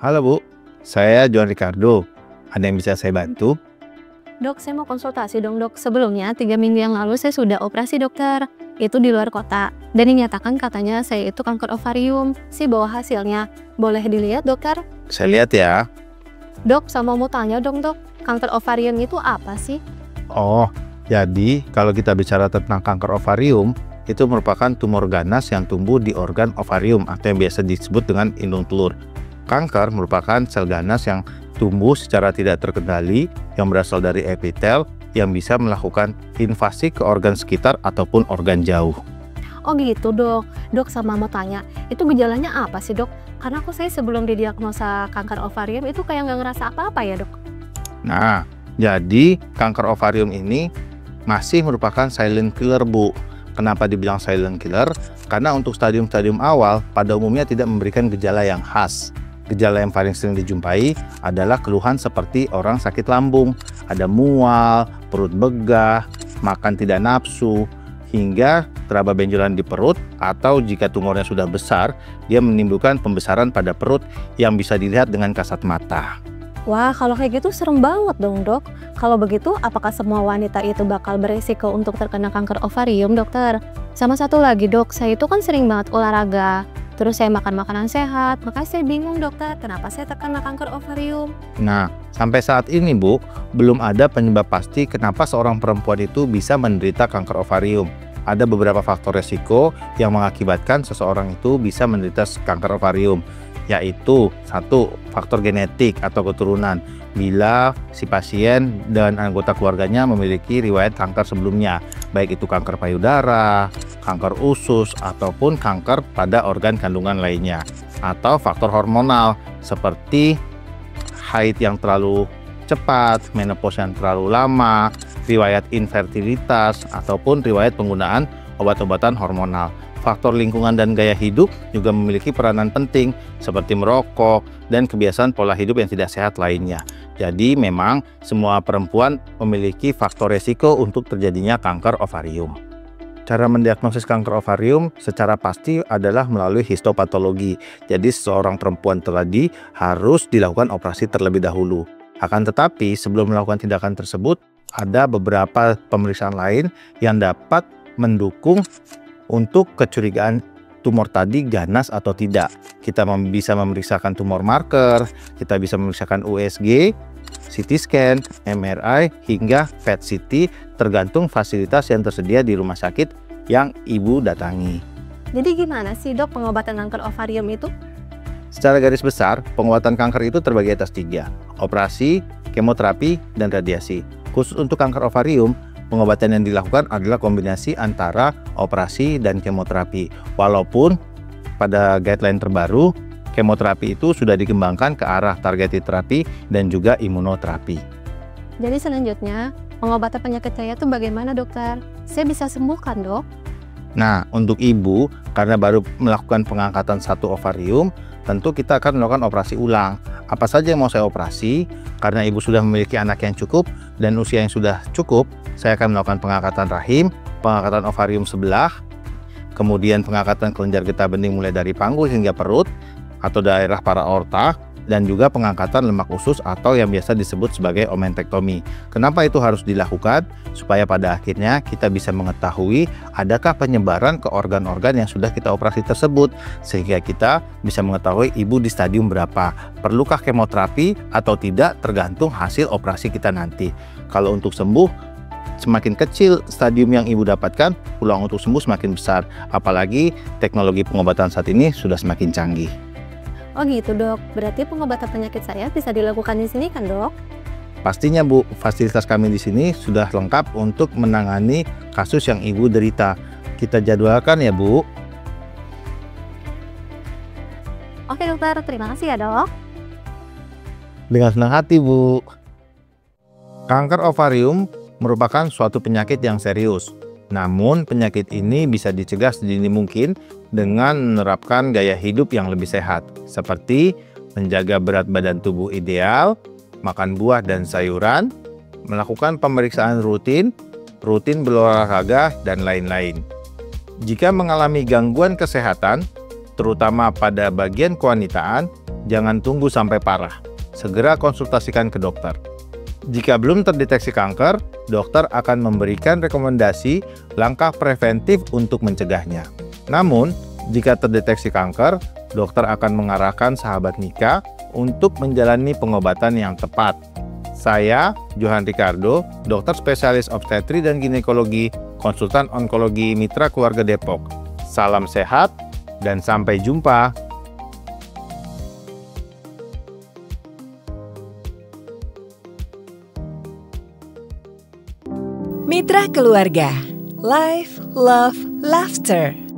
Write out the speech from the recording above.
Halo Bu, saya John Ricardo. Ada yang bisa saya bantu? Dok, saya mau konsultasi dong dok. Sebelumnya 3 minggu yang lalu saya sudah operasi dokter. Itu di luar kota. Dan dinyatakan katanya saya itu kanker ovarium. Si bawa hasilnya. Boleh dilihat dokter? Saya lihat ya. Dok, sama mau tanya dong dok. Kanker ovarium itu apa sih? Oh, jadi kalau kita bicara tentang kanker ovarium, itu merupakan tumor ganas yang tumbuh di organ ovarium atau yang biasa disebut dengan indung telur. Kanker merupakan sel ganas yang tumbuh secara tidak terkendali yang berasal dari epitel yang bisa melakukan invasi ke organ sekitar ataupun organ jauh. Oh gitu dok. Dok, sama mau tanya. Itu gejalanya apa sih dok? Karena saya sebelum didiagnosa kanker ovarium itu kayak nggak ngerasa apa-apa ya dok. Nah, jadi kanker ovarium ini masih merupakan silent killer Bu. Kenapa dibilang silent killer? Karena untuk stadium-stadium awal pada umumnya tidak memberikan gejala yang khas. Gejala yang paling sering dijumpai adalah keluhan seperti orang sakit lambung, ada mual, perut begah, makan tidak nafsu, hingga teraba benjolan di perut, atau jika tumornya sudah besar, dia menimbulkan pembesaran pada perut yang bisa dilihat dengan kasat mata. Wah, kalau kayak gitu serem banget dong dok. Kalau begitu, apakah semua wanita itu bakal beresiko untuk terkena kanker ovarium dokter? Sama satu lagi dok, saya itu kan sering banget olahraga. Terus saya makan makanan sehat, makanya saya bingung dokter, kenapa saya terkena kanker ovarium? Nah, sampai saat ini Bu, belum ada penyebab pasti kenapa seorang perempuan itu bisa menderita kanker ovarium. Ada beberapa faktor resiko yang mengakibatkan seseorang itu bisa menderita kanker ovarium, yaitu 1. Faktor genetik atau keturunan. Bila si pasien dan anggota keluarganya memiliki riwayat kanker sebelumnya, baik itu kanker payudara, kanker usus, ataupun kanker pada organ kandungan lainnya. Atau faktor hormonal seperti haid yang terlalu cepat, menopause yang terlalu lama, riwayat infertilitas, ataupun riwayat penggunaan obat-obatan hormonal. Faktor lingkungan dan gaya hidup juga memiliki peranan penting seperti merokok dan kebiasaan pola hidup yang tidak sehat lainnya. Jadi memang semua perempuan memiliki faktor resiko untuk terjadinya kanker ovarium. Cara mendiagnosis kanker ovarium secara pasti adalah melalui histopatologi. Jadi seorang perempuan tadi harus dilakukan operasi terlebih dahulu. Akan tetapi sebelum melakukan tindakan tersebut, ada beberapa pemeriksaan lain yang dapat mendukung untuk kecurigaan tumor tadi ganas atau tidak. Kita bisa memeriksakan tumor marker, kita bisa memeriksakan USG, CT scan, MRI, hingga PET CT tergantung fasilitas yang tersedia di rumah sakit yang ibu datangi. Jadi gimana sih dok pengobatan kanker ovarium itu? Secara garis besar, pengobatan kanker itu terbagi atas 3, operasi, kemoterapi, dan radiasi. Khusus untuk kanker ovarium, pengobatan yang dilakukan adalah kombinasi antara operasi dan kemoterapi. Walaupun pada guideline terbaru, kemoterapi itu sudah dikembangkan ke arah targeted terapi dan juga imunoterapi. Jadi selanjutnya, pengobatan penyakit saya itu bagaimana dokter? Saya bisa sembuhkan dok? Nah, untuk ibu, karena baru melakukan pengangkatan 1 ovarium, tentu kita akan melakukan operasi ulang. Apa saja yang mau saya operasi? Karena ibu sudah memiliki anak yang cukup dan usia yang sudah cukup, saya akan melakukan pengangkatan rahim, pengangkatan ovarium sebelah, kemudian pengangkatan kelenjar getah bening mulai dari panggul hingga perut atau daerah para aorta, dan juga pengangkatan lemak usus atau yang biasa disebut sebagai omentektomi. Kenapa itu harus dilakukan? Supaya pada akhirnya kita bisa mengetahui adakah penyebaran ke organ-organ yang sudah kita operasi tersebut, sehingga kita bisa mengetahui ibu di stadium berapa, perlukah kemoterapi atau tidak tergantung hasil operasi kita nanti. Kalau untuk sembuh, semakin kecil stadium yang ibu dapatkan, peluang untuk sembuh semakin besar. Apalagi teknologi pengobatan saat ini sudah semakin canggih. Oh gitu dok, berarti pengobatan penyakit saya bisa dilakukan di sini kan dok? Pastinya Bu, fasilitas kami di sini sudah lengkap untuk menangani kasus yang ibu derita. Kita jadwalkan ya Bu. Oke dokter, terima kasih ya dok. Dengan senang hati Bu. Kanker ovarium merupakan suatu penyakit yang serius. Namun penyakit ini bisa dicegah sedini mungkin dengan menerapkan gaya hidup yang lebih sehat, seperti menjaga berat badan tubuh ideal, makan buah dan sayuran, melakukan pemeriksaan rutin berolahraga, dan lain-lain. Jika mengalami gangguan kesehatan, terutama pada bagian kewanitaan, jangan tunggu sampai parah. Segera konsultasikan ke dokter. Jika belum terdeteksi kanker, dokter akan memberikan rekomendasi langkah preventif untuk mencegahnya. Namun, jika terdeteksi kanker, dokter akan mengarahkan sahabat Mika untuk menjalani pengobatan yang tepat. Saya, Johan Ricardo, dokter spesialis obstetri dan ginekologi, konsultan onkologi Mitra Keluarga Depok. Salam sehat dan sampai jumpa. Mitra Keluarga, Life, Love, Laughter.